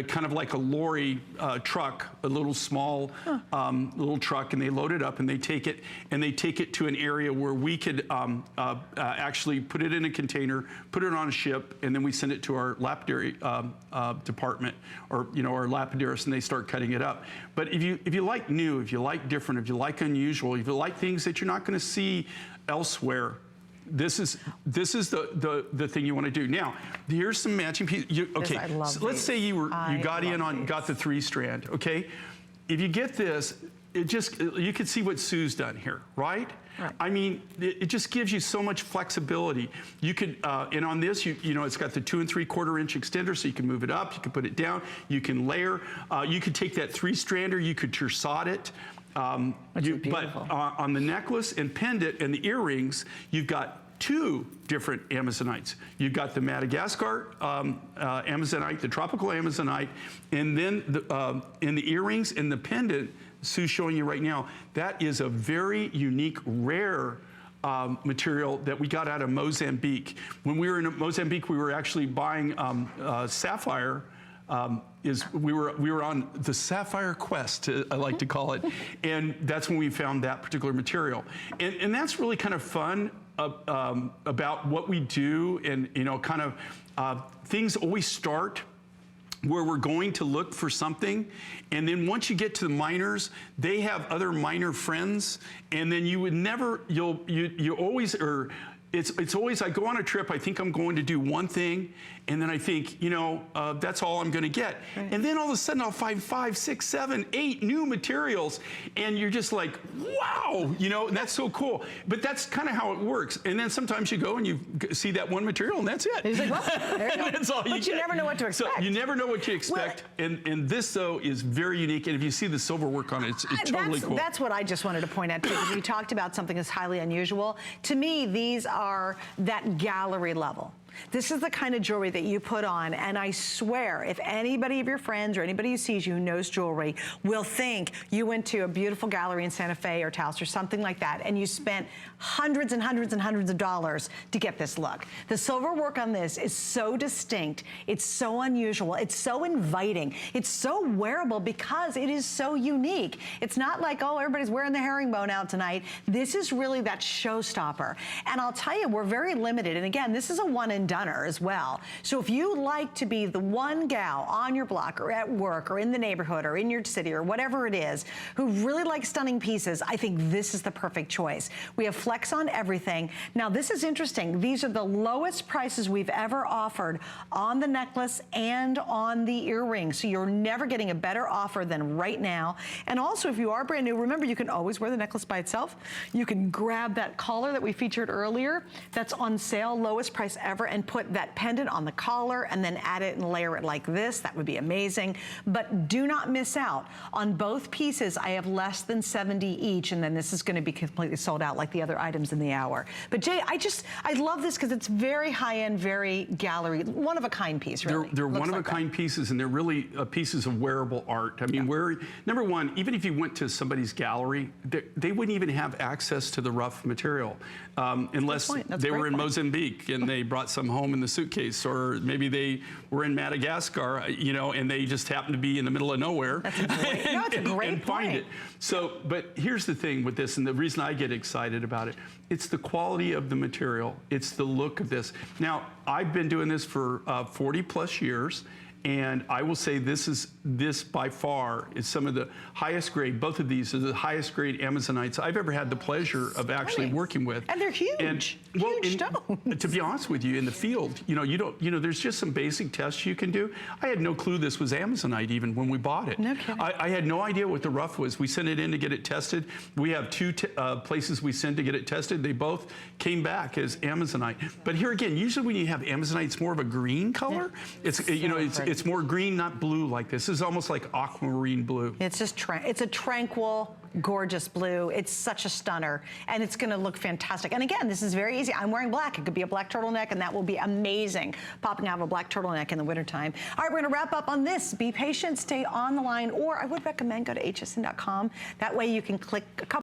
kind of like a lorry truck, a little small little truck, and they load it up and they take it to an area where we could actually put it in a container, put it on a ship, and then we send it to our lapidary department, or our lapidarists, and they start cutting it up. But if you like new, if you like different, if you like unusual, if you like things that you're not going to see elsewhere, this is the thing you want to do. Now, here's some matching pieces. Okay, so let's say you got the 3-strand. Okay, if you get this, you can see what Sue's done here, right? Right. I mean, it just gives you so much flexibility. You could, and on this, it's got the 2 3/4 inch extender, so you can move it up, you can put it down, you can layer. You could take that 3-strander, you could tersade it. But on the necklace and pendant and the earrings, you've got 2 different Amazonites. You've got the Madagascar Amazonite, the tropical Amazonite, and then in the earrings and the pendant, Sue's showing you right now, that is a very unique, rare material that we got out of Mozambique. When we were in Mozambique, we were actually buying sapphire. We were on the sapphire quest, I like to call it, and that's when we found that particular material. And that's really kind of fun about what we do, and kind of things always start where we're going to look for something, and then once you get to the miners, they have other miner friends, and then you always it's always, I go on a trip, I think I'm going to do one thing, and then I think, that's all I'm going to get. Right. And then all of a sudden I'll find 5, 6, 7, 8 new materials, and you're just like, wow, and that's so cool. But that's kind of how it works. And then sometimes you go and you see that one material, and that's it. He's like, well, there you go. That's all but you never know what to expect. So you never know what to expect. Well, and this, though, is very unique. And if you see the silver work on it, it's totally cool. That's what I just wanted to point out, too, because we talked about something that's highly unusual. To me, these are that gallery level. This is the kind of jewelry that you put on, and I swear, if anybody of your friends or anybody who sees you who knows jewelry will think you went to a beautiful gallery in Santa Fe or Taos or something like that, and you spent hundreds and hundreds and hundreds of dollars to get this look. The silver work on this is so distinct, it's so unusual, it's so inviting, it's so wearable because it is so unique. It's not like, oh, everybody's wearing the herringbone out tonight. This is really that showstopper. And I'll tell you, we're very limited, and again, this is a one and doneer as well. So if you like to be the one gal on your block or at work or in the neighborhood or in your city or whatever it is who really likes stunning pieces, I think this is the perfect choice. We have flex on everything. Now this is interesting. These are the lowest prices we've ever offered on the necklace and on the earring. So you're never getting a better offer than right now. And also if you are brand new, remember you can always wear the necklace by itself. You can grab that collar that we featured earlier that's on sale, lowest price ever, and put that pendant on the collar and then add it and layer it like this. That would be amazing. But do not miss out. On both pieces, I have less than 70 each, and then this is going to be completely sold out like the other items in the hour. But Jay, I love this because it's very high-end, very gallery, one-of-a-kind piece, really. They're one-of-a-kind pieces, and they're really pieces of wearable art. I mean, number one, even if you went to somebody's gallery, they wouldn't even have access to the rough material unless they were in Mozambique and they brought some home in the suitcase, or maybe they were in Madagascar, and they just happened to be in the middle of nowhere. That's a great, and find it. So, but here's the thing with this, and the reason I get excited about it, it's the quality of the material. It's the look of this. Now, I've been doing this for 40 plus years, and I will say this by far is some of the highest grade. Both of these are the highest grade Amazonites I've ever had the pleasure of actually working with. And they're huge. Huge stones. To be honest with you, in the field, there's just some basic tests you can do. I had no clue this was Amazonite even when we bought it. No kidding. I had no idea what the rough was. We sent it in to get it tested. We have 2 places we send to get it tested. They both came back as Amazonite. But here again, usually when you have Amazonite, it's more of a green color. Yeah. It's more green, not blue like this. This is almost like aquamarine blue. It's just it's a tranquil, gorgeous blue. It's such a stunner, and it's going to look fantastic. And again, this is very easy. I'm wearing black. It could be a black turtleneck, and that will be amazing, popping out of a black turtleneck in the wintertime. All right, we're going to wrap up on this. Be patient, stay on the line, or I would recommend go to hsn.com. That way you can click a couple